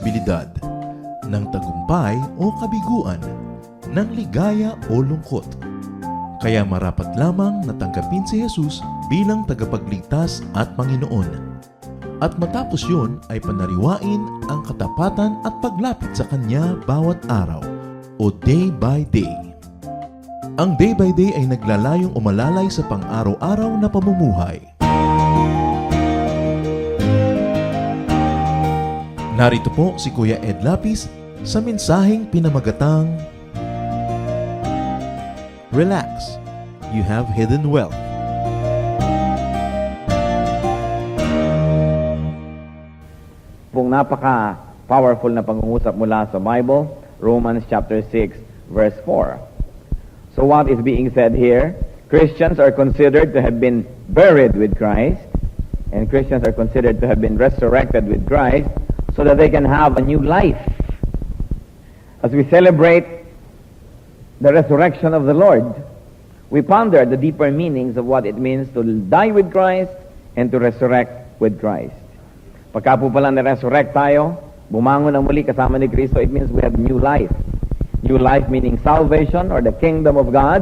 responsibilidad, ng tagumpay o kabiguan, ng ligaya o lungkot. Kaya marapat lamang na tanggapin si Jesus bilang tagapagligtas at Panginoon. At matapos yun ay panariwain ang katapatan at paglapit sa Kanya bawat araw o day by day. Ang day by day ay naglalayong umalalay sa pang-araw-araw na pamumuhay. Narito po si Kuya Ed Lapis sa mensaheng pinamagatang Relax, you have hidden wealth. Pong napaka-powerful na pangungusap mula sa Bible, Romans chapter 6, verse 4. So what is being said here? Christians are considered to have been buried with Christ, and Christians are considered to have been resurrected with Christ so that they can have a new life. As we celebrate the resurrection of the Lord, we ponder the deeper meanings of what it means to die with Christ and to resurrect with Christ. Pagka po pala na-resurrect tayo, bumangon ng muli kasama ni Kristo, it means we have new life. New life meaning salvation or the kingdom of God,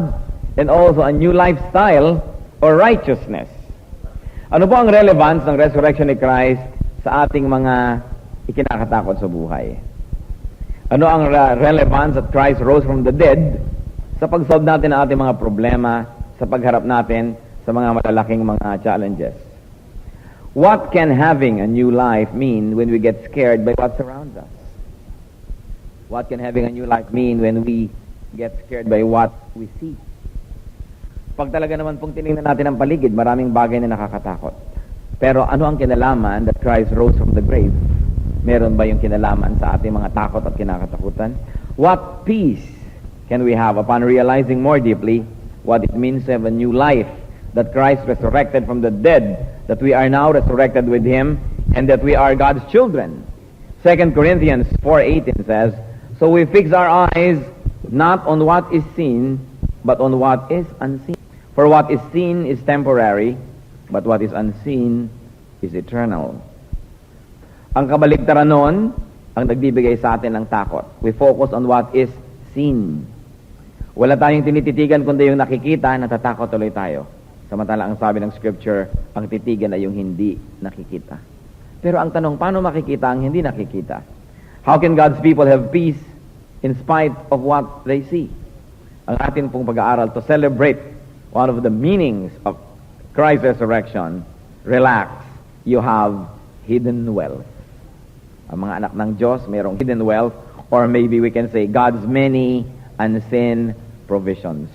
and also a new lifestyle or righteousness. Ano po ang relevance ng resurrection ni Christ sa ating mga ikinakatakot sa buhay? Ano ang relevance that Christ rose from the dead sa pag-solve natin ang ating mga problema, sa pagharap natin sa mga malalaking mga challenges? What can having a new life mean when we get scared by what surrounds us? What can having a new life mean when we get scared by what we see? Pag talaga naman pong tinignan natin ang paligid, maraming bagay na nakakatakot. Pero ano ang kinalaman that Christ rose from the grave? Meron ba yung kinalaman sa ating mga takot at kinakatakutan? What peace can we have upon realizing more deeply what it means to have a new life, that Christ resurrected from the dead, that we are now resurrected with Him, and that we are God's children? 2 Corinthians 4:18 says, so we fix our eyes not on what is seen, but on what is unseen. For what is seen is temporary, but what is unseen is eternal. Ang kabaligtaran noon, ang nagbibigay sa atin ng takot. We focus on what is seen. Wala tayong tinititigan kundi yung nakikita, natatakot tuloy tayo. Samantala ang sabi ng scripture, ang titigan ay yung hindi nakikita. Pero ang tanong, paano makikita ang hindi nakikita? How can God's people have peace in spite of what they see? Ang atin pong pag-aaral to celebrate one of the meanings of Christ's resurrection, relax, you have hidden wealth. Ang mga anak ng Diyos, mayroong hidden wealth, or maybe we can say, God's many unseen provisions.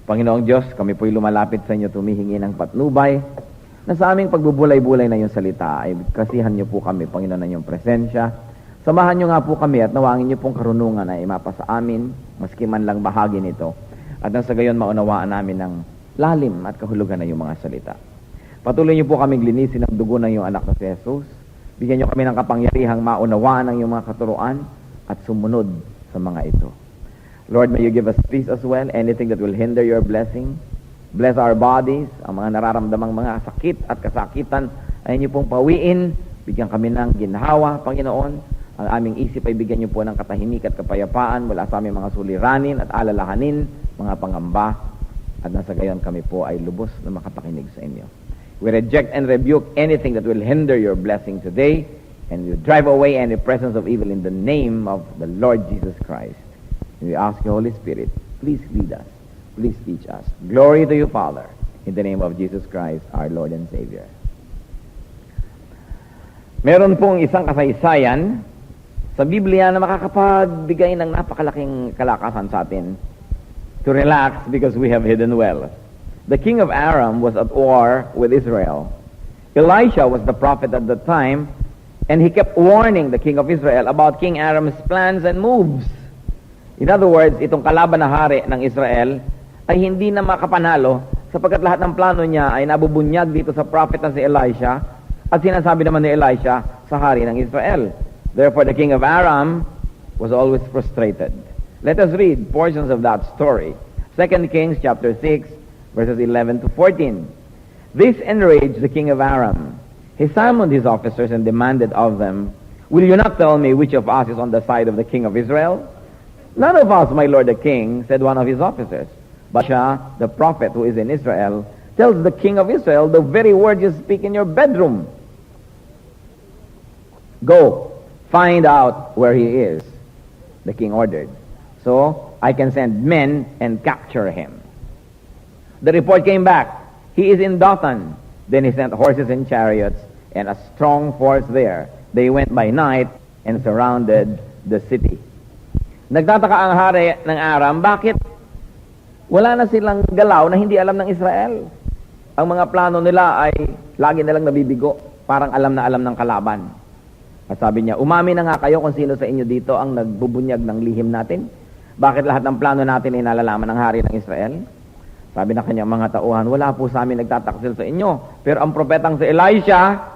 Panginoong Diyos, kami po'y lumalapit sa inyo, tumihingi ng patnubay, na sa aming pagbubulay-bulay na yung salita, ay kasihan niyo po kami, Panginoon, na yung presensya. Samahan niyo nga po kami at nawangin niyo pong karunungan na imapa sa amin, maski man lang bahagi nito, at nang sa gayon maunawaan namin ng lalim at kahulugan na yung mga salita. Patuloy niyo po kaming linisin ng dugo ng iyong anak na si Jesus. Bigyan niyo kami ng kapangyarihang maunawaan ng iyong mga katuruan at sumunod sa mga ito. Lord, may you give us peace as well. Anything that will hinder your blessing. Bless our bodies. Ang mga nararamdamang mga sakit at kasakitan ay niyo pong pawiin. Bigyan kami ng ginhawa, Panginoon. Ang aming isip ay bigyan niyo po ng katahimik at kapayapaan mula sa aming mga suliranin at alalahanin, mga pangamba. At nasa gayon kami po ay lubos na makapakinig sa inyo. We reject and rebuke anything that will hinder your blessing today, and we drive away any presence of evil in the name of the Lord Jesus Christ. And we ask you, Holy Spirit, please lead us, please teach us. Glory to you, Father, in the name of Jesus Christ, our Lord and Savior. Meron pong isang kasaysayan sa Biblia na makakapagbigay ng napakalaking kalakasan sa atin to relax because we have hidden wealth. The king of Aram was at war with Israel. Elisha was the prophet at the time, and he kept warning the king of Israel about King Aram's plans and moves. In other words, itong kalaban na hari ng Israel ay hindi na makapanalo sapagkat lahat ng plano niya ay nabubunyag dito sa prophet na si Elisha at sinasabi naman ni Elisha sa hari ng Israel. Therefore, the king of Aram was always frustrated. Let us read portions of that story. 2 Kings chapter 6, verses 11 to 14. This enraged the king of Aram. He summoned his officers and demanded of them, Will you not tell me which of us is on the side of the king of Israel? None of us, my lord the king, said one of his officers. But Shah, the prophet who is in Israel, tells the king of Israel the very words you speak in your bedroom. Go, find out where he is, the king ordered, so I can send men and capture him. The report came back. He is in Dothan. Then he sent horses and chariots and a strong force there. They went by night and surrounded the city. Nagtataka ang hari ng Aram, bakit wala na silang galaw na hindi alam ng Israel? Ang mga plano nila ay lagi nilang nabibigo, parang alam na alam ng kalaban. At sabi niya, umami na nga kayo kung sino sa inyo dito ang nagbubunyag ng lihim natin. Bakit lahat ng plano natin ay nalalaman ng hari ng Israel? Sabi na kanyang mga tauhan, wala po sa amin nagtataksil sa inyo. Pero ang propetang si Elisha,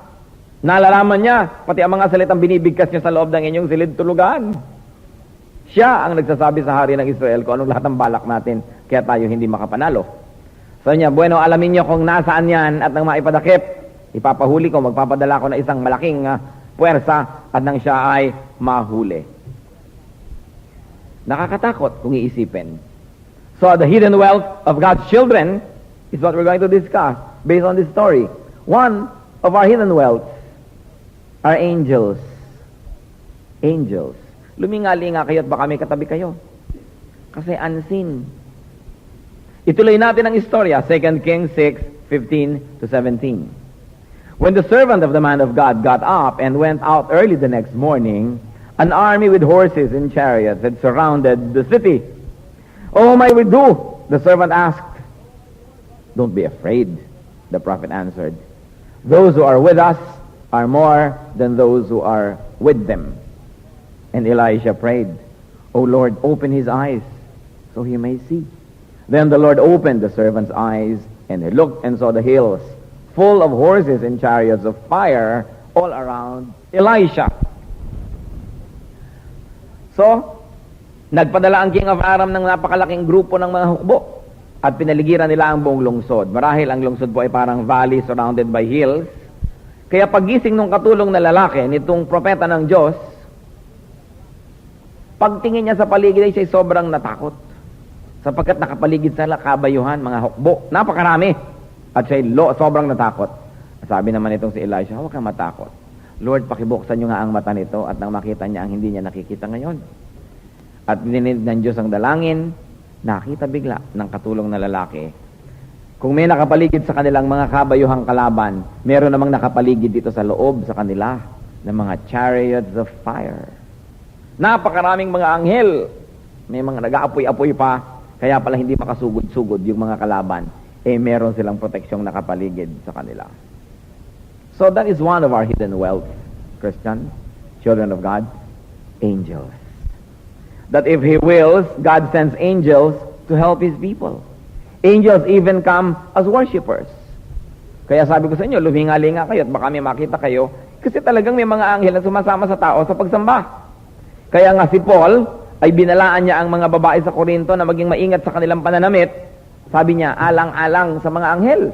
nalalaman niya, pati ang mga salitang binibigkas niya sa loob ng inyong silid tulugan. Siya ang nagsasabi sa hari ng Israel kung anong lahat ng balak natin, kaya tayo hindi makapanalo. Sabi niya, bueno, alamin niyo kung nasaan yan at nang maipadakip, ipapahuli ko, magpapadala ko na isang malaking puwersa at nang siya ay mahuli. Nakakatakot kung iisipin. So the hidden wealth of God's children is what we're going to discuss based on this story. One of our hidden wealths are angels. Angels. Lumingali nga kayo at baka may katabi kayo. Kasi unseen. Ituloy natin ang istorya, 2 Kings 6:15 to 17. When the servant of the man of God got up and went out early the next morning, an army with horses and chariots had surrounded the city. "Oh, my we do?" the servant asked. "Don't be afraid," the prophet answered. "Those who are with us are more than those who are with them." And Elisha prayed, "O Lord, open his eyes so he may see." Then the Lord opened the servant's eyes, and he looked and saw the hills full of horses and chariots of fire all around Elisha. So, nagpadala ang king of Aram ng napakalaking grupo ng mga hukbo at pinaligiran nila ang buong lungsod. Marahil ang lungsod po ay parang valley surrounded by hills. Kaya pagising ng katulong na lalaki, nitong propeta ng Diyos, pagtingin niya sa paligid ay siya sobrang natakot. Sapagkat nakapaligid sa kabayuhan, mga hukbo, napakarami. At siya sobrang natakot. Sabi naman itong si Elisha, huwag kang matakot. Lord, pakibuksan niyo nga ang mata nito at nang makita niya ang hindi niya nakikita ngayon. At dininig ng Diyos ang dalangin, nakita bigla ng katulong na lalaki. Kung may nakapaligid sa kanilang mga kabayuhang kalaban, meron namang nakapaligid dito sa loob sa kanila ng mga chariots of fire. Napakaraming mga anghel. May mga nag-aapoy-apoy pa, kaya pala hindi makasugod-sugod yung mga kalaban. Meron silang proteksyong nakapaligid sa kanila. So that is one of our hidden wealth, Christians, children of God, angels. That if He wills, God sends angels to help His people. Angels even come as worshipers. Kaya sabi ko sa inyo, luminga-linga kayo at baka may makita kayo kasi talagang may mga anghel na sumasama sa tao sa pagsamba. Kaya nga si Paul ay binalaan niya ang mga babae sa Korinto na maging maingat sa kanilang pananamit. Sabi niya, alang-alang sa mga anghel.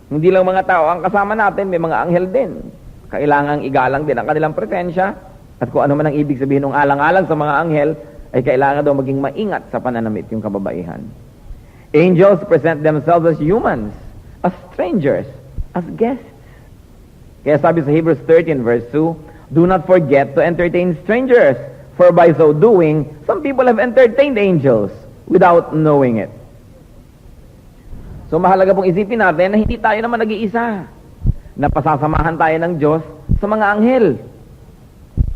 Hindi lang mga tao ang kasama natin, may mga anghel din. Kailangang igalang din ang kanilang presensya. At kung ano man ang ibig sabihin ng alang-alang sa mga anghel, ay kailangan daw maging maingat sa pananamit yung kababaihan. Angels present themselves as humans, as strangers, as guests. Kaya sabi sa Hebrews 13 verse 2, "Do not forget to entertain strangers, for by so doing, some people have entertained angels without knowing it." So mahalaga pong isipin natin na hindi tayo naman nag-iisa. Napasasamahan tayo ng Diyos sa mga anghel.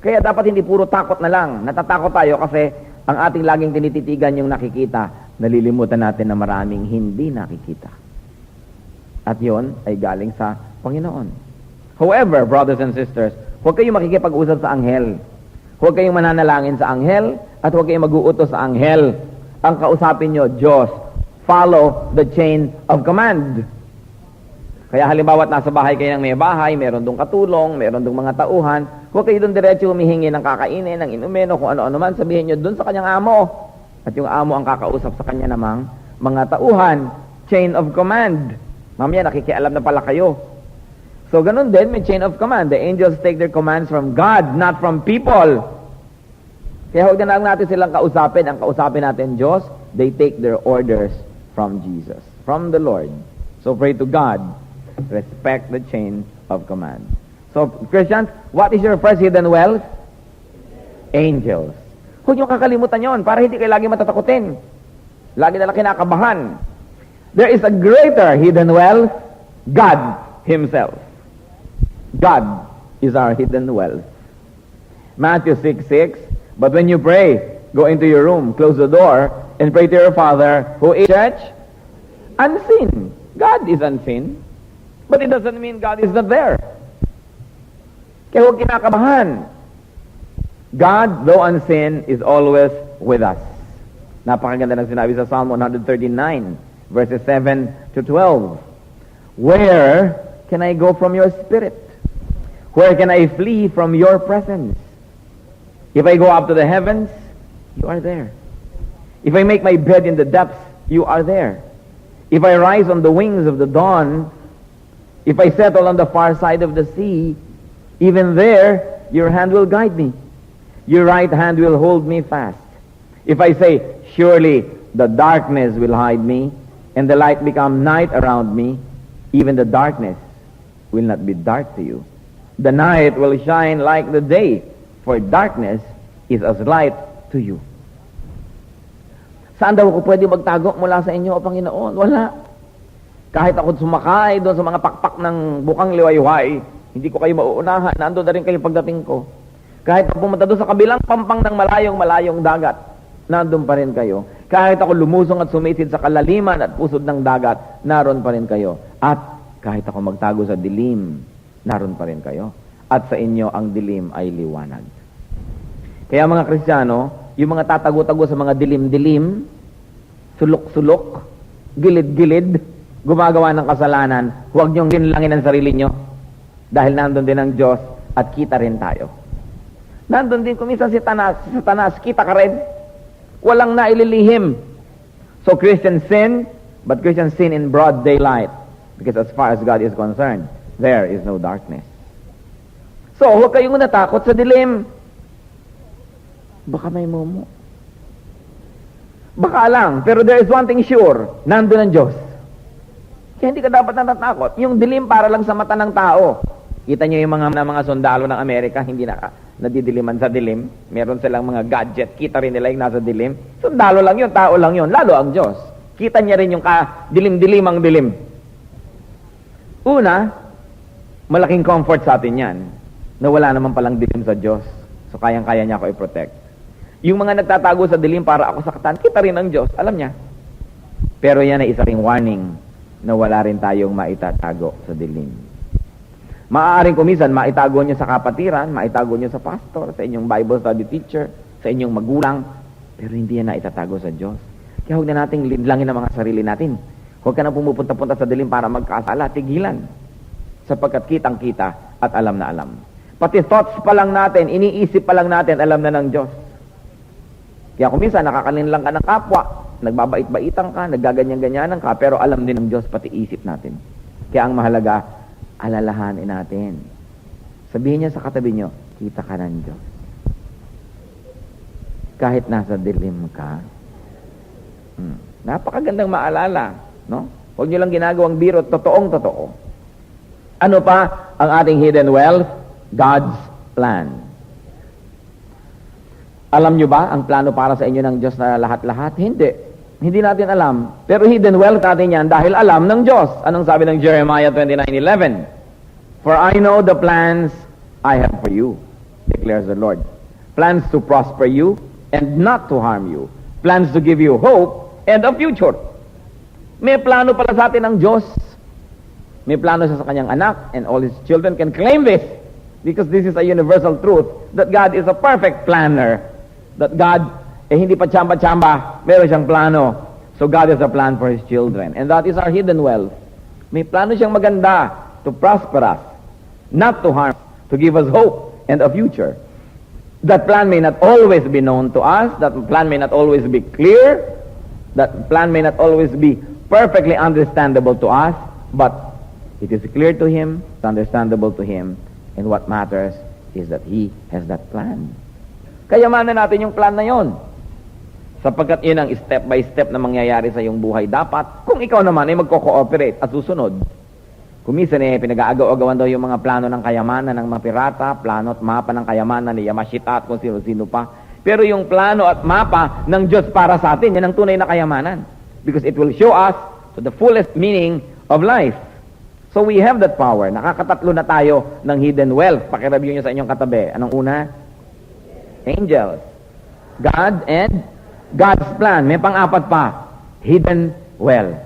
Kaya dapat hindi puro takot na lang. Natatakot tayo kasi ang ating laging tinititigan yung nakikita. Nalilimutan natin na maraming hindi nakikita. At yon ay galing sa Panginoon. However, brothers and sisters, huwag kayong makikipag-usap sa anghel. Huwag kayong mananalangin sa anghel at huwag kayong mag-uutos sa anghel. Ang kausapin nyo, Diyos. Follow the chain of command. Kaya halimbawa nasa bahay kayo ng may bahay, meron dong katulong, meron dong mga tauhan, huwag kayo doon diretso humihingi ng kakainin, ng inumin, o kung ano-ano man, sabihin nyo doon sa kanyang amo. At yung amo ang kakausap sa kanya namang mga tauhan, chain of command. Mamaya nakikialam na pala kayo. So, ganun din, may chain of command. The angels take their commands from God, not from people. Kaya huwag na lang natin silang kausapin. Ang kausapin natin, Diyos, they take their orders from Jesus, from the Lord. So, pray to God. Respect the chain of command. So, Christians, what is your first hidden wealth? Angels. Huwag niyong kakalimutan yon para hindi kayo lagi matatakutin. Lagi na lang kinakabahan. There is a greater hidden wealth, God Himself. God is our hidden wealth. Matthew 6:6, but when you pray, go into your room, close the door, and pray to your Father who is church, unseen. God is unseen, but it doesn't mean God is not there. Kaya huwag kinakabahan. God, though unseen, is always with us. Napakaganda ng sinabi sa Psalm 139, verses 7 to 12. Where can I go from your spirit? Where can I flee from your presence? If I go up to the heavens, you are there. If I make my bed in the depths, you are there. If I rise on the wings of the dawn, if I settle on the far side of the sea, even there, your hand will guide me. Your right hand will hold me fast. If I say, surely the darkness will hide me, and the light become night around me, even the darkness will not be dark to you. The night will shine like the day, for darkness is as light to you. Saan daw ako pwede magtago mula sa inyo, O Panginoon? Wala. Kahit ako sumakay doon sa mga pakpak ng bukang liwayway, hindi ko kayo mauunahan. Nandun na rin kayo pagdating ko. Kahit ako pumunta doon sa kabilang pampang ng malayong dagat, nandun pa rin kayo. Kahit ako lumusong at sumisid sa kalaliman at pusod ng dagat, naroon pa rin kayo. At kahit ako magtago sa dilim, naroon pa rin kayo. At sa inyo, ang dilim ay liwanag. Kaya mga Kristiyano, yung mga tatago-tago sa mga dilim-dilim, sulok-sulok, gilid-gilid, gumagawa ng kasalanan, huwag niyong linlangin ang sarili niyo. Dahil nandun din ang Diyos at kita rin tayo. Nandun din kuminsan si Satanas, kita ka rin. Walang naililihim. So Christians sin, but Christians sin in broad daylight. Because as far as God is concerned, there is no darkness. So, huwag kayong natakot sa dilim. Baka may mumu. Baka lang. Pero there is one thing sure. Nandun ang Diyos. Kaya hindi ka dapat natatakot. Yung dilim para lang sa mata ng tao. Kita nyo yung mga sundalo ng Amerika, hindi nadidiliman sa dilim. Meron silang mga gadget. Kita rin nila yung nasa dilim. Sundalo lang yun, tao lang yun. Lalo ang Diyos. Kita niya rin yung dilim-dilim ang dilim. Una, malaking comfort sa atin yan na wala naman palang dilim sa Diyos. So, kayang-kaya niya ako i-protect. Yung mga nagtatago sa dilim para ako saktan, kita rin ang Diyos. Alam niya. Pero yan ay isa ring warning na wala rin tayong maitatago sa dilim. Maaaring kumisan, maitago niyo sa kapatiran, maitago niyo sa pastor, sa inyong Bible study teacher, sa inyong magulang, pero hindi yan na itatago sa Diyos. Kaya huwag na nating linlangin ang mga sarili natin. Huwag ka na pumupunta-punta sa dilim para magkasala, tigilan. Sapagkat kitang-kita at alam na alam. Pati thoughts pa lang natin, iniisip pa lang natin, alam na ng Diyos. Kaya kuminsan, nakakalinlang ka ng kapwa, nagbabait-baitan ka, naggaganyan-ganyanan ka, pero alam din ng Diyos pati isip natin. Kaya ang mahalaga, alalahanin natin. Sabihin niya sa katabi niyo, kita ka ng Diyos. Kahit nasa dilim ka. Napakagandang maalala. No? Huwag niyo lang ginagawang biro, totoong-totoo. Ano pa ang ating hidden wealth? God's plan. Alam niyo ba ang plano para sa inyo ng Diyos na lahat-lahat? Hindi. Hindi natin alam. Pero hidden wealth natin yan dahil alam ng Diyos. Anong sabi ng Jeremiah 29:11? For I know the plans I have for you, declares the Lord. Plans to prosper you and not to harm you. Plans to give you hope and a future. May plano pala sa atin ng Diyos. May plano siya sa kanyang anak, and all his children can claim this because this is a universal truth that God is a perfect planner. That God, hindi pa tsamba-tsamba, meron siyang plano. So God has a plan for his children. And that is our hidden wealth. May plano siyang maganda to prosper us, not to harm, to give us hope and a future. That plan may not always be known to us. That plan may not always be clear. That plan may not always be perfectly understandable to us. But it is clear to him It's understandable to Him, and what matters is that He has that plan. Kayamanan natin yung plan na yon. Sapagkat yun ang step by step na mangyayari sa iyong buhay. Dapat, kung ikaw naman ay magko-cooperate at susunod, kumisan pinag-aagaw-agawan daw yung mga plano ng kayamanan ng mga pirata, plano at mapa ng kayamanan ni Yamashita at kung sino-sino pa. Pero yung plano at mapa ng Diyos para sa atin, yan ang tunay na kayamanan. Because it will show us to the fullest meaning of life. So we have that power. Nakakatatlo na tayo ng hidden wealth. Pakireview nyo sa inyong katabi. Anong una? Angels. God and God's plan. May pang-apat pa. Hidden wealth.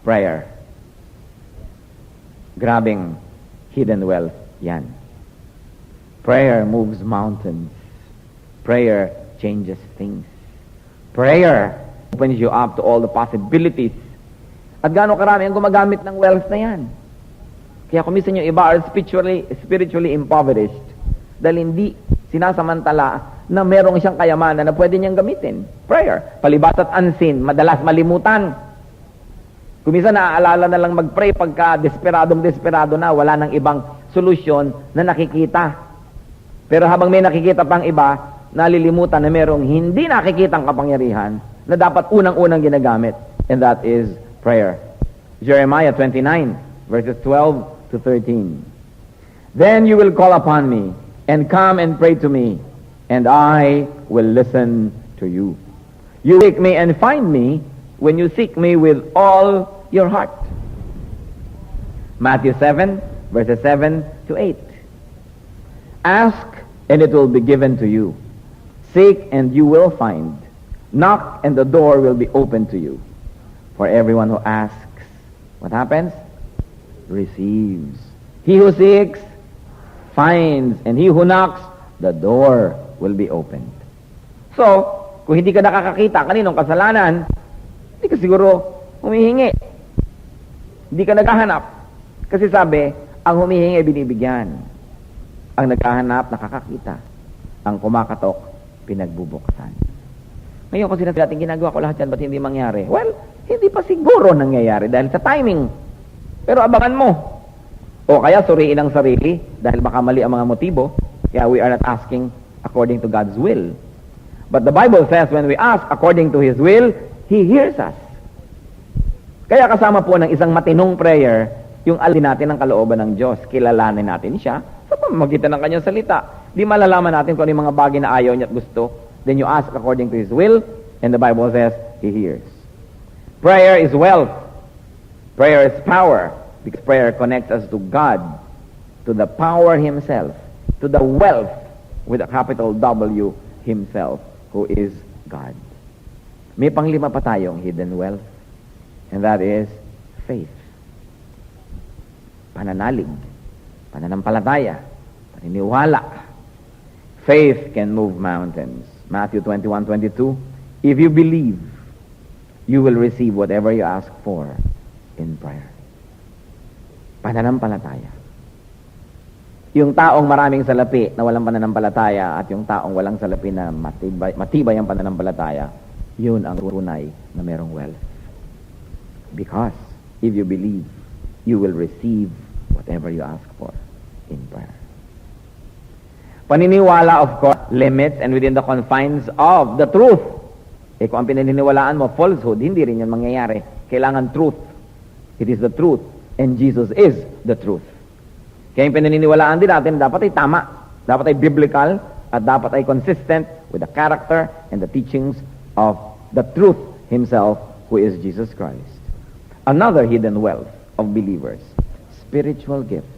Prayer. Grabing hidden wealth. Yan. Prayer moves mountains. Prayer changes things. Prayer opens you up to all the possibilities. At gaano karami ang gumagamit ng wealth na yan. Kaya kumisan yung iba are spiritually impoverished dahil hindi sinasamantala na merong siyang kayamanan na pwede niyang gamitin. Prayer. Palibas at unseen, madalas malimutan. Kumisan naaalala na lang mag-pray pagka desperado na, wala nang ibang solusyon na nakikita. Pero habang may nakikita pang iba, nalilimutan na merong hindi nakikitang kapangyarihan na dapat unang-unang ginagamit. And that is prayer. Jeremiah 29, verses 12 to 13. Then you will call upon me and come and pray to me, and I will listen to you. You seek me and find me when you seek me with all your heart. Matthew 7, verses 7 to 8. Ask, and it will be given to you. Seek, and you will find. Knock, and the door will be open to you. For everyone who asks, what happens? Receives. He who seeks, finds. And he who knocks, the door will be opened. So, kung hindi ka nakakakita kaninong kasalanan, hindi ka siguro humihingi. Hindi ka naghahanap. Kasi sabi, ang humihingi binibigyan. Ang naghahanap, nakakakita. Ang kumakatok, pinagbubuksan. Ngayon, kasi natin ginagawa ko lahat yan, ba't hindi mangyari? Well, hindi pa siguro nangyayari dahil sa timing. Pero abangan mo. O kaya suriin ang sarili dahil baka mali ang mga motibo. Kaya we are not asking according to God's will. But the Bible says when we ask according to His will, He hears us. Kaya kasama po ng isang matinong prayer, yung alin natin ang kalooban ng Diyos. Kilalanin natin siya sa pamamagitan ng kanyang salita. Di malalaman natin kung ano yung mga bagay na ayaw niya at gusto. Then you ask according to His will, and the Bible says He hears. Prayer is wealth. Prayer is power. Because prayer connects us to God, to the power Himself, to the wealth with a capital W Himself, who is God. May panglima pa tayong hidden wealth, and that is faith. Pananalig, pananampalataya, paniniwala. Faith can move mountains. Matthew 21:22. If you believe, you will receive whatever you ask for in prayer. Pananampalataya. Yung taong maraming salapi na walang pananampalataya at yung taong walang salapi na matibay ang pananampalataya, yun ang tunay na merong wealth. Because if you believe, you will receive whatever you ask for in prayer. Paniniwala, of course, limits and within the confines of the truth. Eh kung ang pinaniniwalaan mo, falsehood, hindi rin yan mangyayari. Kailangan truth. It is the truth. And Jesus is the truth. Kaya yung pinaniniwalaan din natin, dapat ay tama, dapat ay biblical, at dapat ay consistent with the character and the teachings of the truth Himself, who is Jesus Christ. Another hidden wealth of believers, spiritual gifts.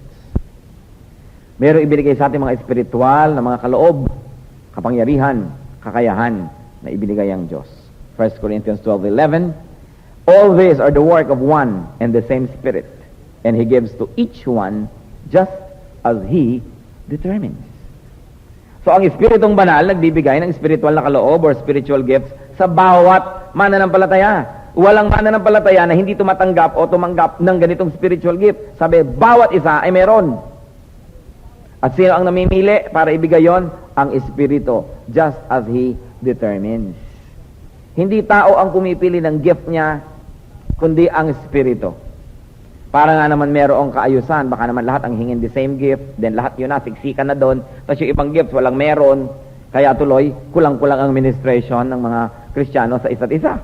Merong ibinigay sa ating mga espiritual na mga kaloob, kapangyarihan, kakayahan na ibinigay ang Diyos. 1 Corinthians 12:11. All these are the work of one and the same Spirit, and He gives to each one just as He determines. So ang Espiritong Banal nagbibigay ng spiritual na kaloob or spiritual gifts sa bawat mananampalataya. Walang mananampalataya na hindi tumatanggap o tumanggap ng ganitong spiritual gift. Sabi, bawat isa ay meron. At sino ang namimili para ibigay yon? Ang Espiritu, just as He determines. Hindi tao ang pumipili ng gift niya, kundi ang Espiritu. Para nga naman merong kaayusan, baka naman lahat ang hingin the same gift, then lahat yun na, siksikan na doon, tapos yung ibang gifts, walang meron. Kaya tuloy, kulang-kulang ang ministration ng mga Kristiyano sa isa't isa.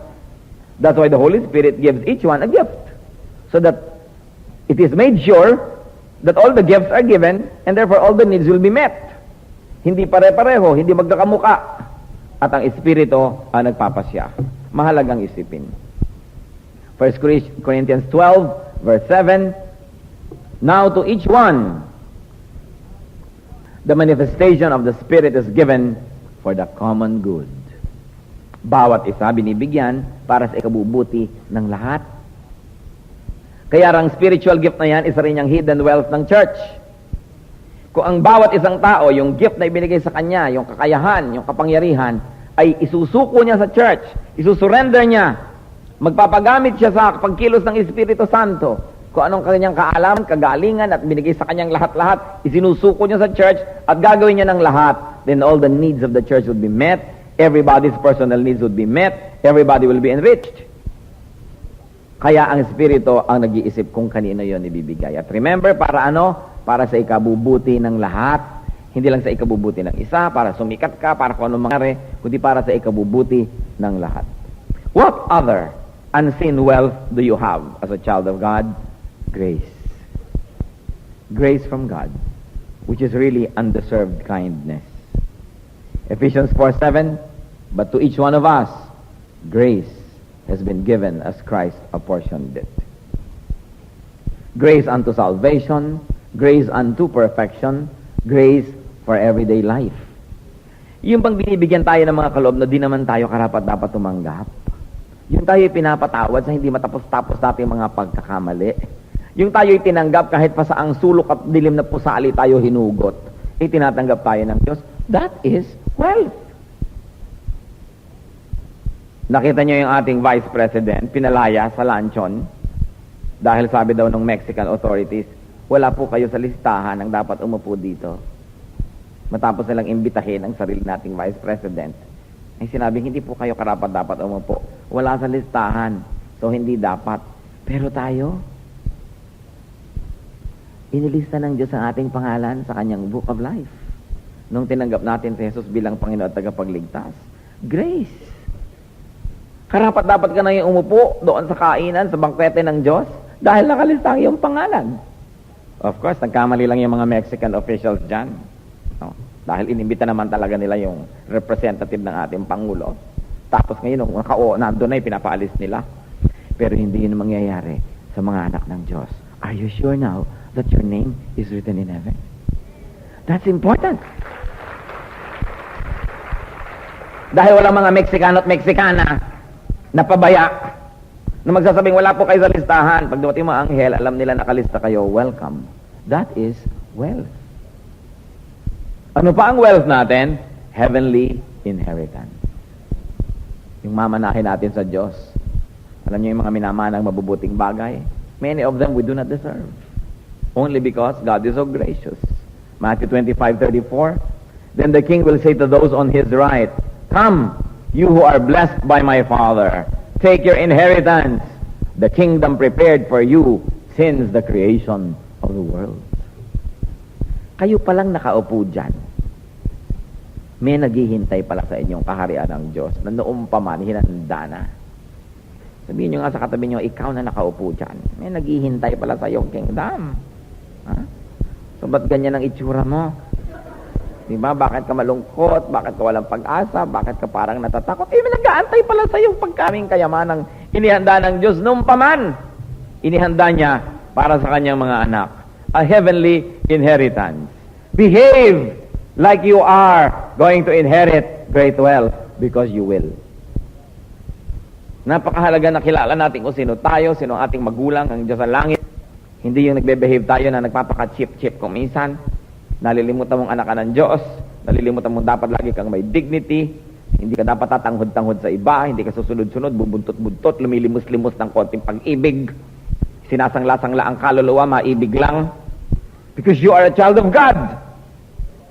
That's why the Holy Spirit gives each one a gift. So that it is made sure that all the gifts are given, and therefore all the needs will be met. Hindi pare-pareho, hindi magkakamuka. At ang Espiritu ang nagpapasya. Mahalagang isipin. 1 Corinthians 12, verse 7, now to each one, the manifestation of the Spirit is given for the common good. Bawat isa binibigyan para sa ikabubuti ng lahat. Kaya ang spiritual gift na yan, isa rin yung hidden wealth ng church. Kung ang bawat isang tao, yung gift na ibinigay sa kanya, yung kakayahan, yung kapangyarihan, ay isusuko niya sa church, isusurrender niya, magpapagamit siya sa pagkilos ng Espiritu Santo. Kung anong kanyang kaalaman, kagalingan, at binigay sa kanyang lahat-lahat, isinusuko niya sa church, at gagawin niya ng lahat, then all the needs of the church would be met, everybody's personal needs would be met, everybody will be enriched. Kaya ang Espiritu ang nag-iisip kung kanino yon ibibigay. At remember, para ano? Para sa ikabubuti ng lahat. Hindi lang sa ikabubuti ng isa, para sumikat ka, para kung anong mangyari, kundi para sa ikabubuti ng lahat. What other unseen wealth do you have as a child of God? Grace. Grace from God, which is really undeserved kindness. Ephesians 4:7, but to each one of us, grace has been given as Christ apportioned it. Grace unto salvation, grace unto perfection, grace for everyday life. Yung bang binibigyan tayo ng mga kaloob na di naman tayo karapat-dapat tumanggap. Yung tayo pinapatawad sa hindi matapos-tapos nating mga pagkakamali. Yung tayo'y tinanggap kahit pa sa ang sulok at dilim na pusali tayo hinugot. Tinatanggap tayo ng Diyos. That is wealth. Nakita niyo yung ating Vice President, pinalaya sa luncheon dahil sabi daw ng Mexican authorities, wala po kayo sa listahan ng dapat umupo dito. Matapos nilang imbitahin ang sarili nating Vice President, ay sinabing, hindi po kayo karapat-dapat umupo. Wala sa listahan. So, hindi dapat. Pero tayo, inilista ng Diyos ang ating pangalan sa kanyang Book of Life. Nung tinanggap natin si Jesus bilang Panginoon at tagapagligtas. Grace. Karapat-dapat ka na yung umupo doon sa kainan, sa bangkete ng Diyos, dahil nakalista ang iyong pangalan. Of course, nagkamali lang yung mga Mexican officials dyan. No? Dahil inimbita naman talaga nila yung representative ng ating Pangulo. Tapos ngayon, nung nandun na, pinapaalis nila. Pero hindi yun mangyayari sa mga anak ng Diyos. Are you sure now that your name is written in heaven? That's important. Dahil walang mga Meksikano at Meksikana na pabaya na magsasabing wala po kayo sa listahan. Pag dumating mga anghel, alam nila nakalista kayo, welcome. That is wealth. Ano pa ang wealth natin? Heavenly inheritance. Yung mamanahin natin sa Diyos. Alam niyo yung mga minamanang mabubuting bagay? Many of them we do not deserve. Only because God is so gracious. Matthew 25:34. Then the king will say to those on his right, come, you who are blessed by my Father. Take your inheritance, the kingdom prepared for you since the creation of the world. Kayo palang nakaupo dyan. May naghihintay pala sa inyong kaharian ng Diyos na noong pa man, hinanda na. Sabihin nyo nga sa katabi nyo, ikaw na nakaupo dyan. May naghihintay pala sa iyong kingdom. Ha? So, ba't ganyan ang itsura mo? Diba? Bakit ka malungkot? Bakit ka walang pag-asa? Bakit ka parang natatakot? May nag-aantay pala sa iyong pagkaming kayamanang inihanda ng Diyos noong pa man. Inihanda niya para sa kanyang mga anak. A heavenly inheritance. Behave like you are going to inherit great wealth because you will. Napakahalaga na kilala natin kung sino tayo, sino ang ating magulang, ang Diyos sa langit. Hindi yung nagbe-behave tayo na nagpapaka-chip-chip kung minsan. Nalilimutan mong anak ka ng Diyos. Nalilimutan mong dapat lagi kang may dignity. Hindi ka dapat tatanghod-tanghod sa iba. Hindi ka susunod-sunod, bubuntot-buntot, lumilimos-limos ng konting pag-ibig. Sinasangla-sangla ang kaluluwa, maibig lang. Because you are a child of God.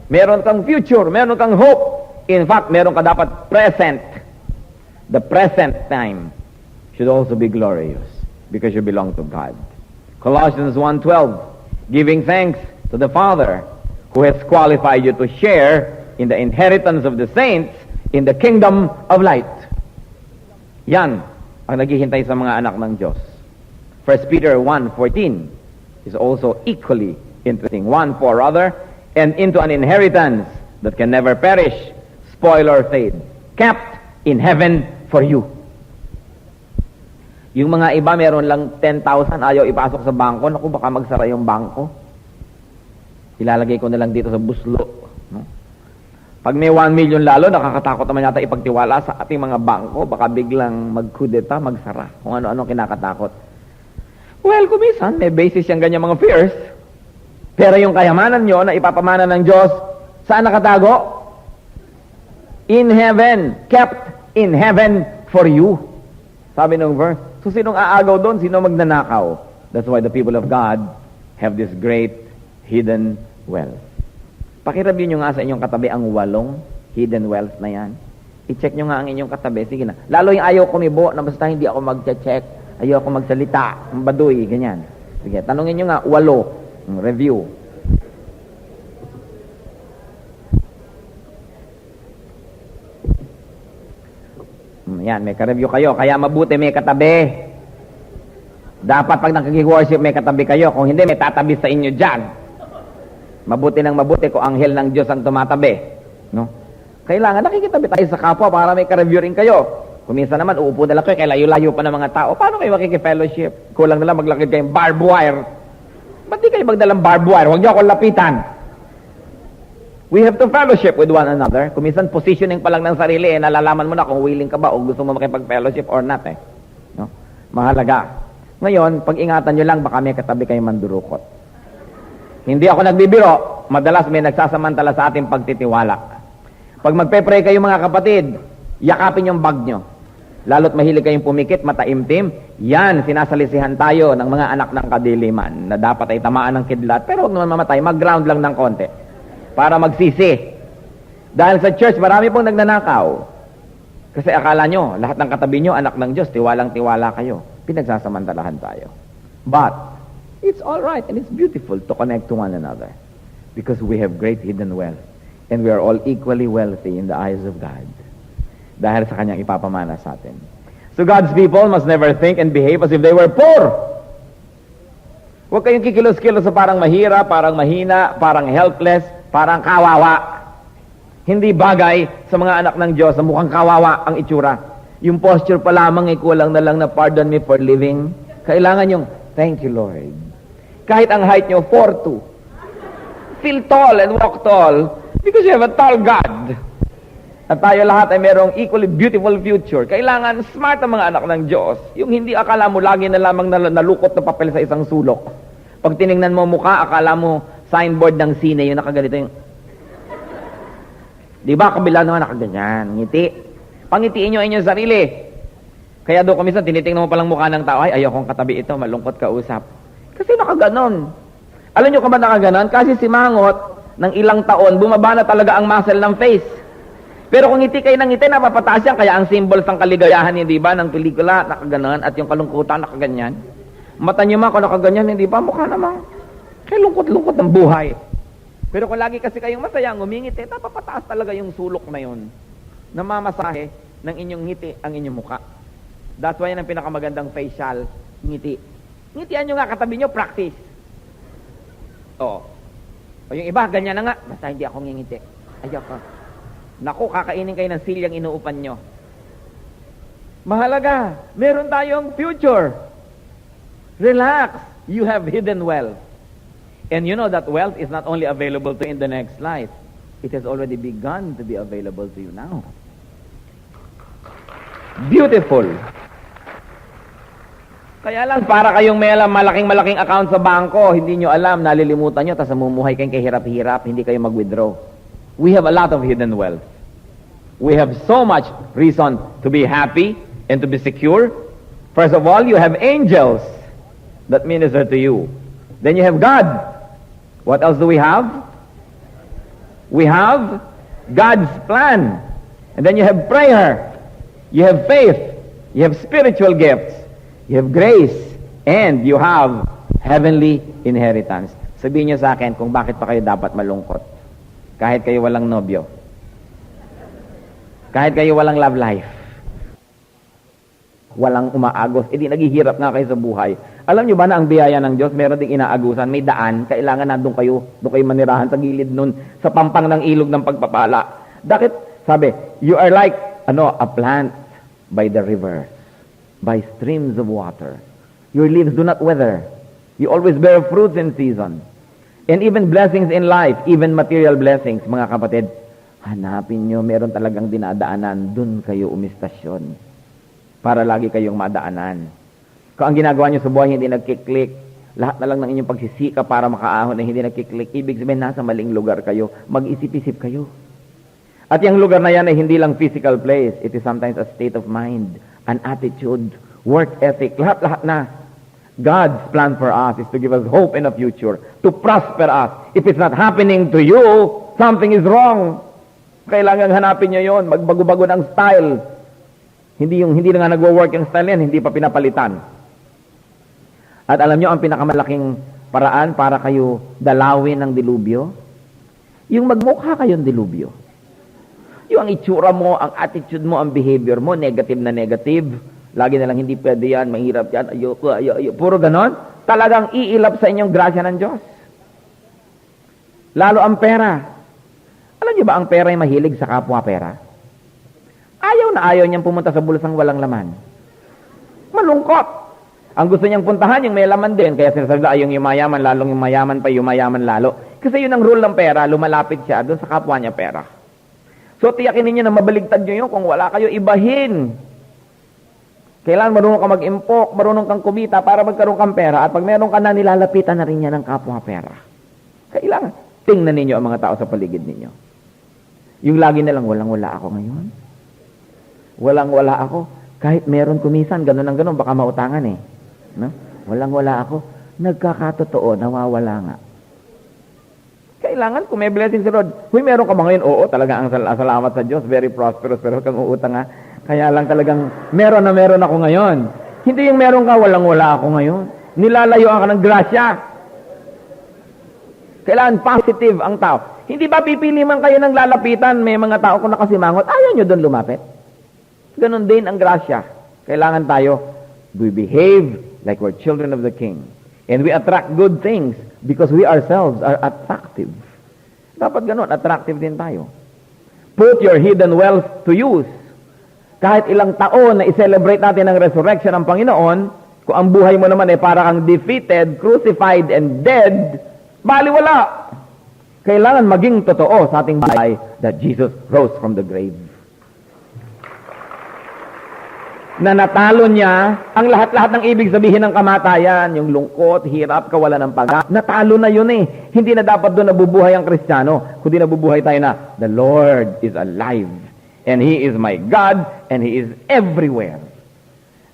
Meron kang future, meron kang hope. In fact, meron ka dapat present. The present time should also be glorious because you belong to God. Colossians 1:12, giving thanks to the Father who has qualified you to share in the inheritance of the saints in the kingdom of light. Yan ang naghihintay sa mga anak ng Diyos. 1 Peter 1:14 is also equally interesting. 1:4 rather, and into an inheritance that can never perish, spoil or fade, kept in heaven for you. Yung mga iba meron lang 10,000, ayaw ipasok sa bangko. Naku, baka magsara yung bangko. Ilalagay ko na lang dito sa buslo. No? Pag may 1 million lalo, nakakatakot naman yata ipagtiwala sa ating mga bangko. Baka biglang magkudeta, magsara. Kung ano-ano kinakatakot. Well, kumisan, may basis yung ganyan mga fears. Pero yung kayamanan nyo na ipapamana ng Diyos, saan nakatago? In heaven. Kept in heaven for you. Sabi ng verse. So, sinong aagaw doon? Sino magnanakaw? That's why the people of God have this great hidden wealth. Pakireview nyo nga sa inyong katabi ang 8 hidden wealth na yan. I-check nyo nga ang inyong katabi. Sige na. Lalo yung ayaw kumibo na basta hindi ako mag-check. Ayaw ako magsalita. Ang baduy. Ganyan. Sige. Tanungin nyo nga 8. Review. Yan, may ka-review kayo. Kaya mabuti may katabi. Dapat pag nakikig-worship may katabi kayo. Kung hindi, may tatabi sa inyo dyan. Mabuti ng mabuti kung anghel ng Diyos ang tumatabi. No? Kailangan nakikitabi tayo sa kapwa para may ka-review rin kayo. Kung minsan naman, uupo na lang kayo, kaya layo-layo pa ng mga tao. Paano kayo makikifellowship? Kulang na lang maglakad kayong barbed wire. Ba't di kayo magdalang barbed wire? Huwag niyo akong lapitan. We have to fellowship with one another. Kung minsan, positioning pa lang ng sarili, nalalaman mo na kung willing ka ba o gusto mo makipag-fellowship or not. No? Mahalaga. Ngayon, pag-ingatan nyo lang, baka may katabi kayong mandurukot. Hindi ako nagbibiro, madalas may nagsasamantala sa ating pagtitiwala. Pag magpe-pray kayo mga kapatid, yakapin yung bag nyo. Lalo't mahilig kayong pumikit, mataimtim, yan, sinasalisihan tayo ng mga anak ng kadiliman na dapat ay tamaan ng kidlat, pero huwag naman mamatay, mag-ground lang ng konti para magsisi. Dahil sa church, marami pong nagnanakaw. Kasi akala nyo, lahat ng katabi nyo, anak ng Diyos, tiwalang-tiwala kayo. Pinagsasamantalahan tayo. But, it's all right and it's beautiful to connect to one another because we have great hidden wealth and we are all equally wealthy in the eyes of God dahil sa kanyang ipapamana sa atin. So God's people must never think and behave as if they were poor. Huwag kayong kikilos-kilos sa parang mahirap, parang mahina, parang helpless, parang kawawa. Hindi bagay sa mga anak ng Diyos na mukhang kawawa ang itsura. Yung posture pa lamang ay kulang na lang na pardon me for living. Kailangan yung, thank you Lord. Kahit ang height nyo, 4'2". Feel tall and walk tall because you have a tall God. At tayo lahat ay merong equally beautiful future. Kailangan smart ang mga anak ng Diyos. Yung hindi akala mo lagi na lamang nalukot na papel sa isang sulok. Pag tinignan mo mukha, akala mo signboard ng sine, yung nakaganito yung... Di ba, kabila naman nakaganyan, ngiti. Pangitiin nyo inyong sarili. Kaya doon kumisan, tinitingnan mo palang mukha ng tao, ay, ayaw kong katabi ito, malungkot kausap. Kasi nakaganon. Alam nyo ka ba nakaganon? Kasi si Mangot, ng ilang taon, bumaba na talaga ang muscle ng face. Pero kung ngiti kayo ng ngiti, napapataas yan. Kaya ang symbol ng kaligayahan, hindi ba, ng pelikula, nakaganon, at yung kalungkutan, nakaganyan. Mata nyo man, kung nakaganyan, hindi ba, mukha namang kaya lungkot-lungkot ng buhay. Pero kung lagi kasi kayong masaya, ngumingiti, napapataas talaga yung sulok na yun. Namamasahe ng inyong ngiti ang inyong muka. That's why yan ang pinakamagandang facial, ngiti. Ngitian nyo nga katabi nyo, practice. O yung iba, ganyan na nga. Basta hindi ako ngingiti. Ayaw ka. Naku, kakainin kayo ng silyang inuupan nyo. Mahalaga. Meron tayong future. Relax. You have hidden wealth. And you know that wealth is not only available to you in the next life. It has already begun to be available to you now. Beautiful. Kaya lang, para kayong may alam, malaking account sa bangko, hindi nyo alam, nalilimutan nyo, tapos namumuhay kayong kahirap-hirap, hindi kayo mag-withdraw. We have a lot of hidden wealth. We have so much reason to be happy and to be secure. First of all, you have angels that minister to you. Then you have God. What else do we have? We have God's plan. And then you have prayer. You have faith. You have spiritual gifts. You have grace. And you have heavenly inheritance. Sabihin niyo sa akin kung bakit pa kayo dapat malungkot. Kahit kayo walang nobyo. Kahit kayo walang love life. Walang umaagos. Di naghihirap nga kayo sa buhay. Alam niyo ba na ang biyaya ng Diyos, meron ding inaagusan, may daan, kailangan na doon kayo manirahan sa gilid nun, sa pampang ng ilog ng pagpapala. Bakit? Sabi, you are like, a plant by the rivers, by streams of water. Your leaves do not wither. You always bear fruits in season. And even blessings in life, even material blessings, mga kapatid, hanapin nyo, meron talagang dinadaanan, dun kayo umistasyon. Para lagi kayong madaanan. Kung ang ginagawa nyo sa buhay, hindi nagkiklik, lahat na lang ng inyong pagsisika para makaahon na hindi nagkiklik, ibig sabihin, nasa maling lugar kayo, mag-isip-isip kayo. At yung lugar na yan ay hindi lang physical place, it is sometimes a state of mind, an attitude, work ethic, lahat-lahat na. God's plan for us is to give us hope in the future, to prosper us. If it's not happening to you, something is wrong. Kailangan hanapin nyo yon, magbago-bago ng style. Hindi na nga nagwo-work yung style yan, hindi pa pinapalitan. At alam nyo, ang pinakamalaking paraan para kayo dalawin ng dilubyo, yung magmukha kayong dilubyo. Yung ang itsura mo, ang attitude mo, ang behavior mo, negative na negative, lagi na lang hindi pwede yan, mahirap yan, ayoko, puro ganon, talagang iilap sa inyong grasya ng Diyos. Lalo ang pera. Alam nyo ba ang pera ay mahilig sa kapwa pera? Ayaw na ayaw niyang pumunta sa bulsang walang laman. Malungkot. Ang gusto niyang puntahan, yung may laman din. Kaya sinasabi na, yung yumayaman, lalong yumayaman pa, yumayaman lalo. Kasi yun ang rule ng pera, lumalapit siya doon sa kapwa niya pera. So, tiyakin ninyo na mabaligtad nyo yun kung wala kayo, ibahin. Kailangan marunong ka mag-impok, marunong kang kumita para magkaroon kang pera. At pag meron ka na, nilalapitan na rin niya ng kapwa pera. Kailangan, tingnan ninyo ang mga tao sa paligid ninyo. Yung lagi na lang, walang-wala ako ngayon. Walang-wala ako. Kahit meron kumisan, ganun ang ganun, baka mautangan eh. No? Walang-wala ako. Nagkakatotoo, nawawala nga. Kailangan, kung may blessing si Lord, meron ka ba ngayon? Oo, talaga ang salamat sa Diyos, very prosperous, pero kang uutang nga. Kaya lang talagang, meron na meron ako ngayon. Hindi yung meron ka, walang-wala ako ngayon. Nilalayuan ka ng grasya. Kailangan positive ang tao. Hindi ba pipili man kayo ng lalapitan, may mga tao kung nakasimangot, ayaw nyo doon lumapit? Ganon din ang grasya. Kailangan tayo, we behave like we're children of the King. And we attract good things because we ourselves are attractive. Dapat ganon, attractive din tayo. Put your hidden wealth to use. Kahit ilang taon na i-celebrate natin ang resurrection ng Panginoon, kung ang buhay mo naman ay para kang defeated, crucified, and dead, baliwala. Kailangan maging totoo sa ating buhay that Jesus rose from the grave. Na natalo niya ang lahat-lahat ng ibig sabihin ng kamatayan, yung lungkot, hirap, kawalan ng pag-asa. Natalo na yun eh. Hindi na dapat doon nabubuhay ang Kristiyano, kundi nabubuhay tayo na, the Lord is alive, and He is my God, and He is everywhere.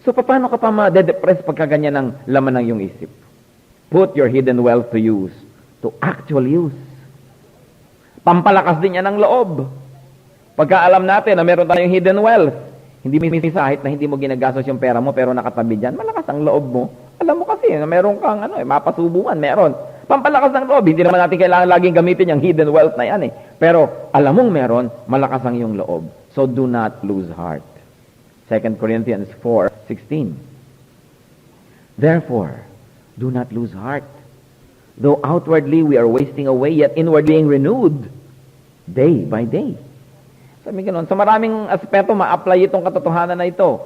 So, paano ka pa ma-depress pagka ganyan ang laman ng iyong isip? Put your hidden wealth to use, to actual use. Pampalakas din yan ng loob. Pagka alam natin na meron tayong hidden wealth, hindi misahit na hindi mo ginagastos yung pera mo pero nakatabi dyan, malakas ang loob mo. Alam mo kasi na meron kang mapasubungan, meron. Pampalakas ng loob, hindi naman natin kailangan laging gamitin yung hidden wealth na yan eh. Pero alam mong meron, malakas ang iyong loob. So do not lose heart. 2 Corinthians 4:16. Therefore, do not lose heart. Though outwardly we are wasting away, yet inwardly being renewed day by day. Sabi ganoon, sa maraming aspeto, ma-apply itong katotohanan na ito.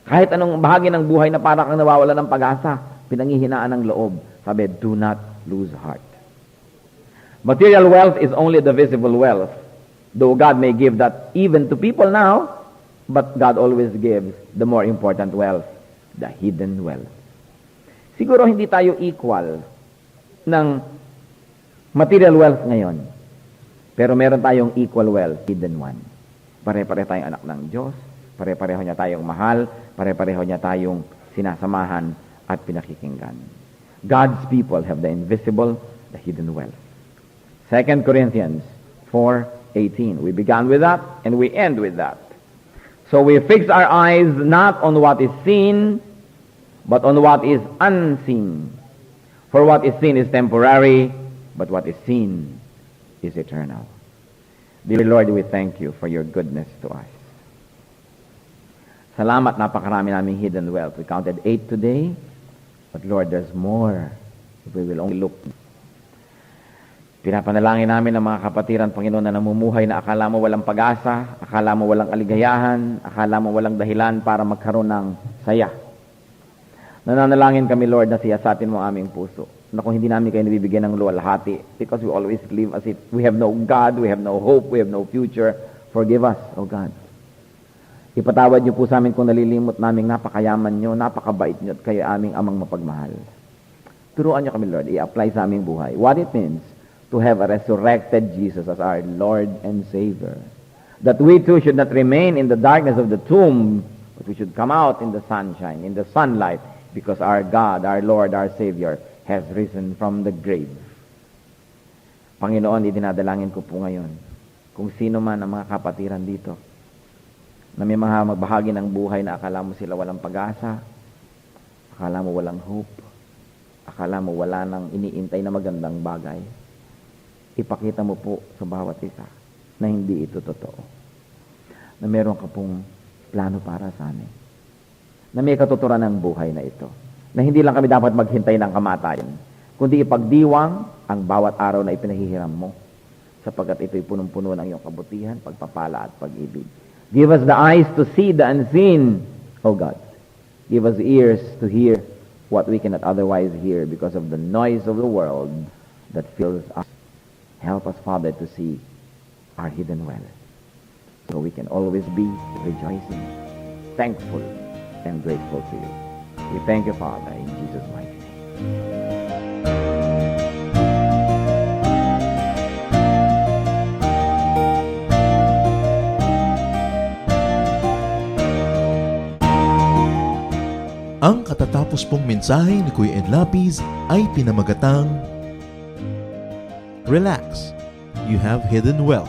Kahit anong bahagi ng buhay na para kang nawawala ng pag-asa, pinanghihinaan ng loob. Sabi, do not lose heart. Material wealth is only the visible wealth. Though God may give that even to people now, but God always gives the more important wealth, the hidden wealth. Siguro hindi tayo equal ng material wealth ngayon. Pero meron tayong equal wealth, hidden one. Pare-pareho tayong anak ng Diyos, pare-pareho niya tayong mahal, pare-pareho niya tayong sinasamahan at pinakikinggan. God's people have the invisible, the hidden wealth. 2 Corinthians 4:18. We began with that and we end with that. So we fix our eyes not on what is seen, but on what is unseen. For what is seen is temporary, but what is seen is eternal. Dear Lord, we thank you for your goodness to us. Salamat, napakarami naming hidden wealth. We counted 8 today, but Lord, there's more if we will only look. Pinapanalangin namin ang mga kapatiran, Panginoon, na namumuhay na akala mo walang pag-asa, akala mo walang kaligayahan, akala mo walang dahilan para magkaroon ng saya. Nananalangin kami, Lord, na siyasatin mo aming puso, na kung hindi namin kayo nabibigyan ng luwalhati, because we always live as if we have no God, we have no hope, we have no future. Forgive us, O God. Ipatawad niyo po sa amin kung nalilimot naming napakayaman niyo, napakabait niyo, at kayo aming amang mapagmahal. Turuan niyo kami, Lord, i-apply sa aming buhay what it means to have a resurrected Jesus as our Lord and Savior. That we too should not remain in the darkness of the tomb, but we should come out in the sunshine, in the sunlight, because our God, our Lord, our Savior has risen from the grave. Panginoon, idinadalangin ko po ngayon, kung sino man ang mga kapatiran dito, na may mga magbahagi ng buhay na akala mo sila walang pag-asa, akala mo walang hope, akala mo wala nang iniintay na magandang bagay, ipakita mo po sa bawat isa na hindi ito totoo. Na meron ka pong plano para sa amin. Na may katuturan ng buhay na ito. Na hindi lang kami dapat maghintay ng kamatayan, kundi ipagdiwang ang bawat araw na ipinahihiram mo, sapagkat ito'y punong-puno ng iyong kabutihan, pagpapala at pag-ibig. Give us the eyes to see the unseen, O God. Give us ears to hear what we cannot otherwise hear because of the noise of the world that fills us. Help us, Father, to see our hidden wealth, so we can always be rejoicing, thankful, and grateful to you. We thank you, Father, in Jesus' mighty name. Ang katatapos pong mensahe ni Kuya Ed Lapis ay pinamagatang Relax, you have hidden wealth.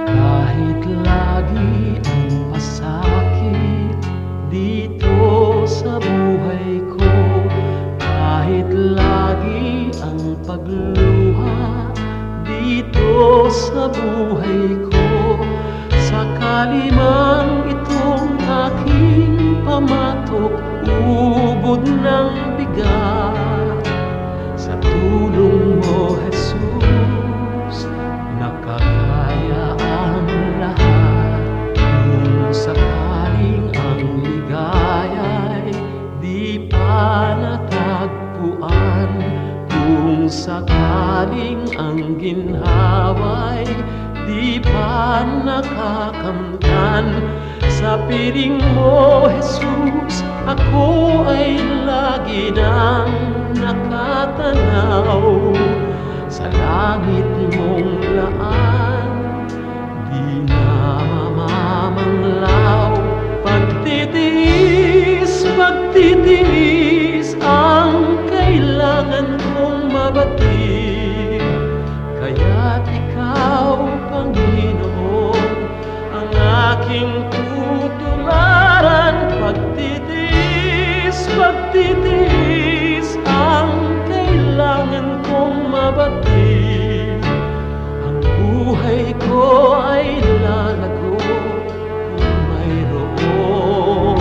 Kahit lagi ang pasakit dito sa buhay ko, kahit lagi ang pagluha dito sa buhay ko, sakali man itong aking pamatok, ubod ng bigat, sa tulong mo, Jesus, nakakaya ang lahat. Kung sakaling ang ligaya'y di pa natagpuan, kung sakaling ang ginhawa'y di pa nakakamtan, sa piling mo, Jesus, ako ay lagi nang nakatanaw sa langit mong laan, di na mamamanglaw. Pagtitiis, pagtitiis ang kailangan kong mabatid, kaya't ikaw, Panginoon, ang aking tutularan. Pagtitiis, pagtitiis ang kailangan kong mabatid, ang buhay ko ay lalago kung mayroong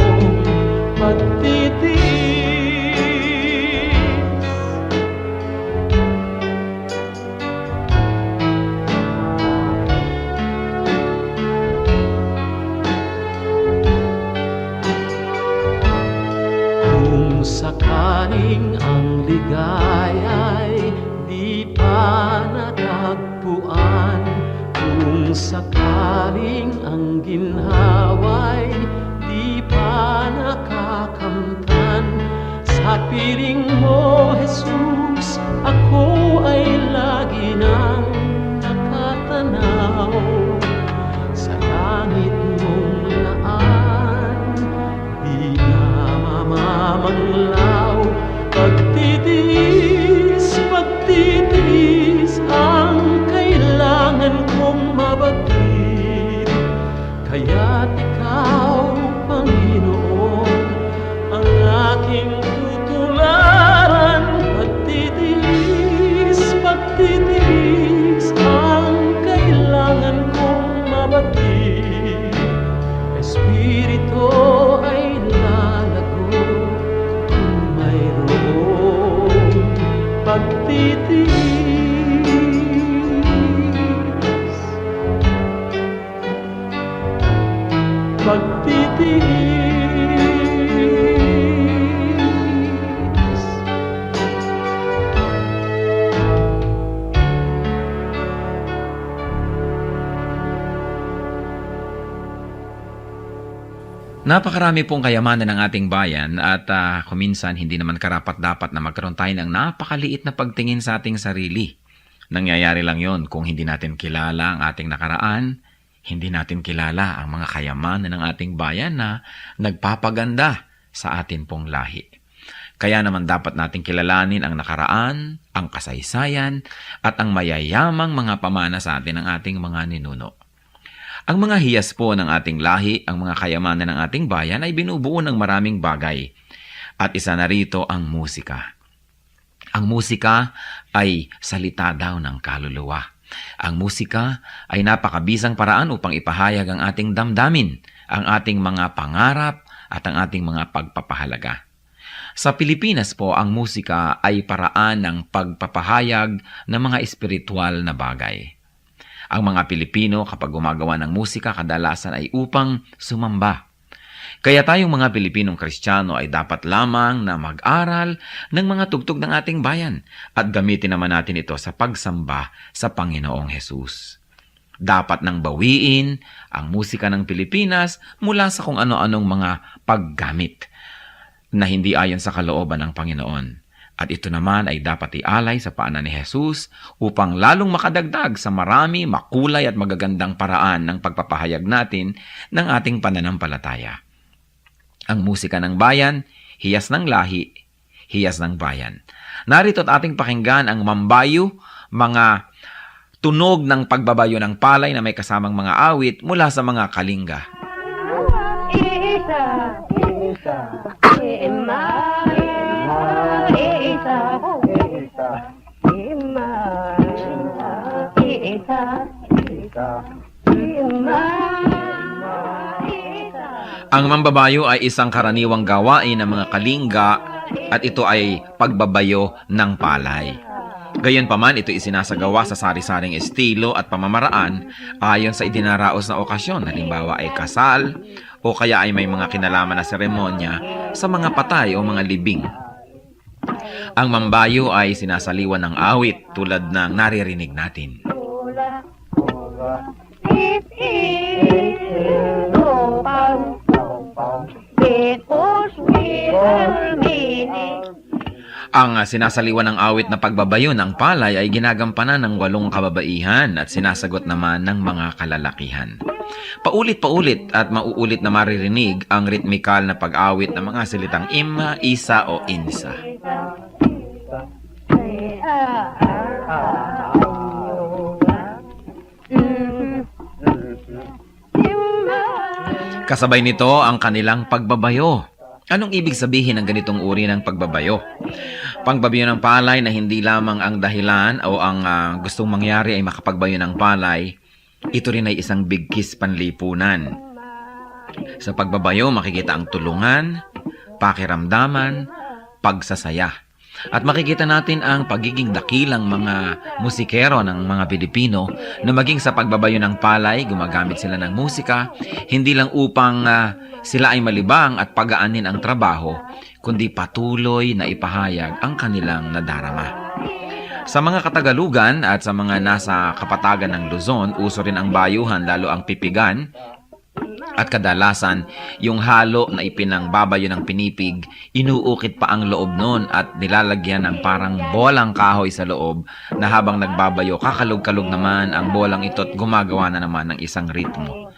pagtitiis. Kung sakaling ang ligaya'y di pa natagpuan, kung sakaling ang ginhawa'y di pa nakakamtan, sa piling mo, Jesus, ako ay lagi nang nakatanaw sa Magtitiis. Napakarami pong kayamanan ng ating bayan at kuminsan hindi naman karapat-dapat na magkaroon tayo ng napakaliit na pagtingin sa ating sarili. Nangyayari lang yon kung hindi natin kilala ang ating nakaraan, hindi natin kilala ang mga kayamanan ng ating bayan na nagpapaganda sa atin pong lahi. Kaya naman dapat nating kilalanin ang nakaraan, ang kasaysayan, at ang mayayamang mga pamana sa atin ng ating mga ninuno. Ang mga hiyas po ng ating lahi, ang mga kayamanan ng ating bayan ay binubuo ng maraming bagay. At isa na rito ang musika. Ang musika ay salita daw ng kaluluwa. Ang musika ay napakabisang paraan upang ipahayag ang ating damdamin, ang ating mga pangarap at ang ating mga pagpapahalaga. Sa Pilipinas po, ang musika ay paraan ng pagpapahayag ng mga espiritual na bagay. Ang mga Pilipino kapag gumagawa ng musika kadalasan ay upang sumamba. Kaya tayong mga Pilipinong Kristiyano ay dapat lamang na mag-aral ng mga tugtog ng ating bayan at gamitin naman natin ito sa pagsamba sa Panginoong Hesus. Dapat nang bawiin ang musika ng Pilipinas mula sa kung ano-anong mga paggamit na hindi ayon sa kalooban ng Panginoon. At ito naman ay dapat ialay sa paanan ni Jesus upang lalong makadagdag sa marami, makulay at magagandang paraan ng pagpapahayag natin ng ating pananampalataya. Ang musika ng bayan, hiyas ng lahi, hiyas ng bayan. Narito at ating pakinggan ang mambayo, mga tunog ng pagbabayo ng palay na may kasamang mga awit mula sa mga kalinga. Ang mambabayo ay isang karaniwang gawain ng mga kalinga at ito ay pagbabayo ng palay. Gayunpaman, ito isinasagawa sa sari-saring estilo at pamamaraan ayon sa idinaraos na okasyon. Halimbawa ay kasal o kaya ay may mga kinalaman na seremonya sa mga patay o mga libing. Ang mambayo ay sinasaliwan ng awit tulad ng naririnig natin. Ang sinasaliwan ng awit na pagbabayo ng palay ay ginagampanan ng 8 kababaihan at sinasagot naman ng mga kalalakihan. Paulit-paulit at mauulit na maririnig ang ritmikal na pag-awit ng mga salitang ima, isa o insa. Kasabay nito ang kanilang pagbabayo. Anong ibig sabihin ng ganitong uri ng pagbabayo? Pagbabayo ng palay na hindi lamang ang dahilan o ang gustong mangyari ay makapagbayo ng palay, ito rin ay isang bigkis panlipunan. Sa pagbabayo, makikita ang tulungan, pakiramdaman, pagsasaya. At makikita natin ang pagiging dakilang mga musikero ng mga Pilipino na maging sa pagbabayo ng palay, gumagamit sila ng musika, hindi lang upang sila ay malibang at pagaanin ang trabaho, kundi patuloy na ipahayag ang kanilang nadarama. Sa mga Katagalugan at sa mga nasa kapatagan ng Luzon, uso rin ang bayuhan, lalo ang pipigan. At kadalasan, yung halo na ipinangbabayo ng pinipig, inuukit pa ang loob nun at nilalagyan ng parang bolang kahoy sa loob na habang nagbabayo, kakalog-kalog naman ang bolang ito at gumagawa na naman ng isang ritmo.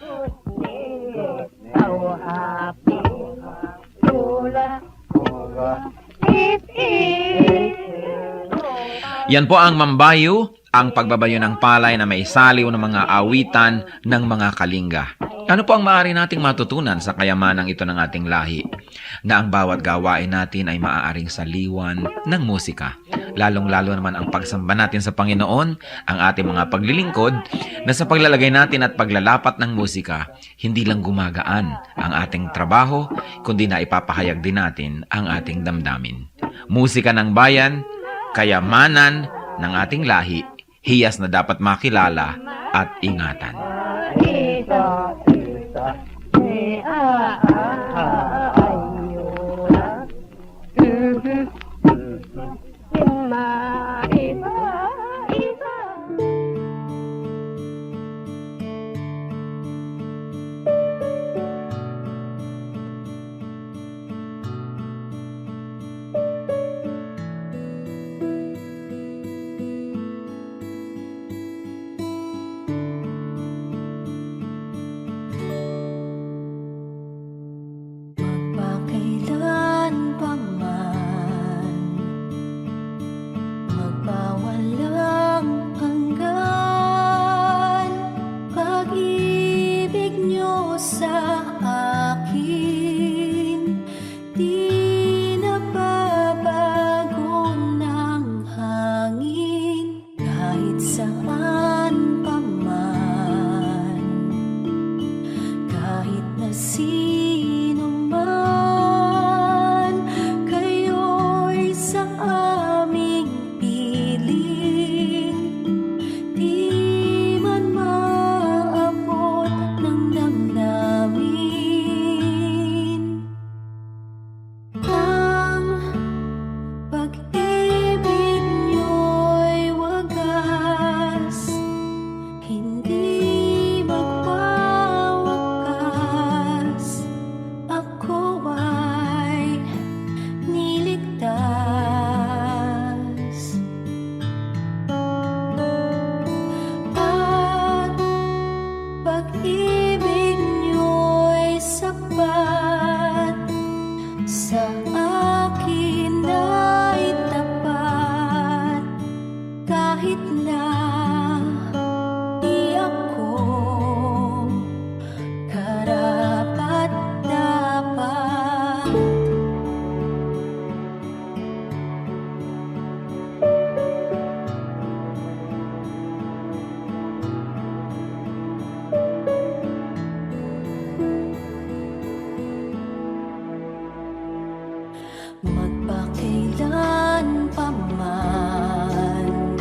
Yan po ang mambayo, ang pagbabayo ng palay na may saliw ng mga awitan ng mga kalinga. Ano po ang maaari nating matutunan sa kayamanang ito ng ating lahi? Na ang bawat gawain natin ay maaaring saliwan ng musika. Lalong-lalo naman ang pagsamba natin sa Panginoon, ang ating mga paglilingkod, na sa paglalagay natin at paglalapat ng musika, hindi lang gumagaan ang ating trabaho, kundi na ipapahayag din natin ang ating damdamin. Musika ng bayan, kayamanan ng ating lahi, hiyas na dapat makilala at ingatan. Magpakailan pa man, magpawalang hanggan, pag-ibig niyo sa akin, di nababago ng hangin, kahit saan pa man, kahit na sino man, kayo'y sa aming piling, di man maabot ng damdamin. Ang pag-ibig niyo'y wagas, hindi magwawakas, ako ay niligtas. At pag-ibig niyo'y sapat, sa akin ay tapat, kahit na di ako karapat-dapat. Magpakailan pa man,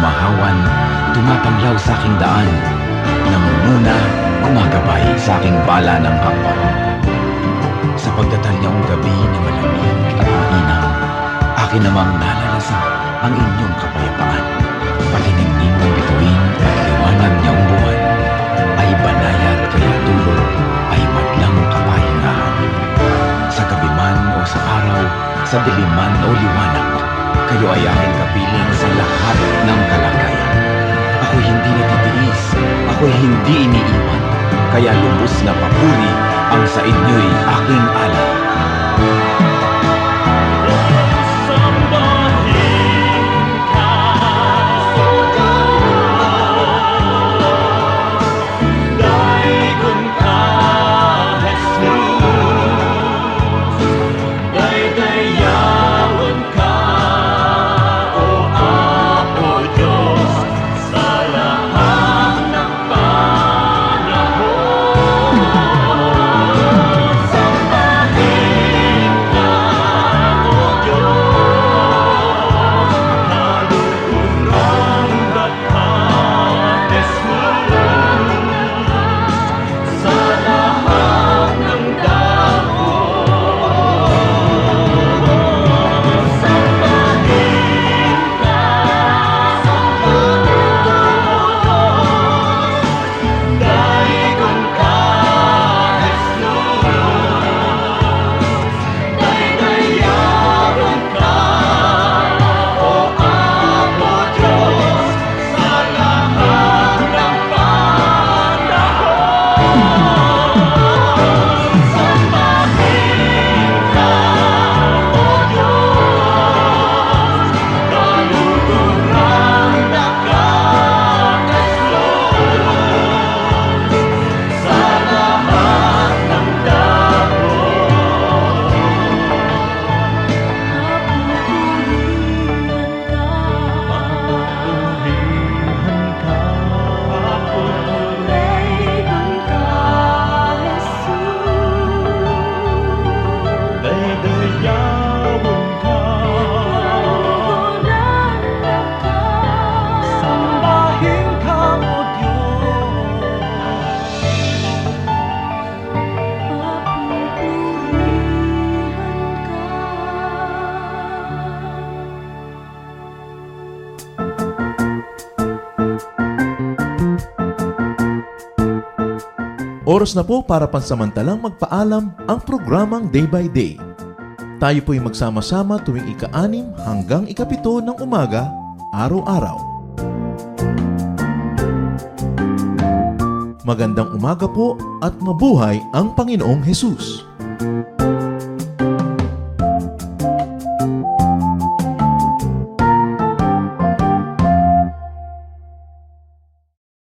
humahawan, tumatanglaw sa aking daan, nangunguna, gumagabay sa aking bala ng hakbang. Sa pagdatal niyang gabi na malamig at mainam, akin namang nalalasap ang inyong kapayapaan. Pakinigning ng bituin at liwanag niyang buwan, ay banayad kaya tulog, ay madlang kapahingahan. Sa gabi man o sa araw, sa dilim man o liwanag, kayo ay aking kapiling sa lahat ng kalagayan. Ako'y hindi natitiis, ako'y hindi iniiwan, kaya lubos na papuri ang sa inyo'y aking alay. Oras na po para pansamantalang magpaalam ang programang Day by Day. Tayo po'y magsama-sama tuwing ika-6 hanggang ika-7 ng umaga, araw-araw. Magandang umaga po at mabuhay ang Panginoong Hesus!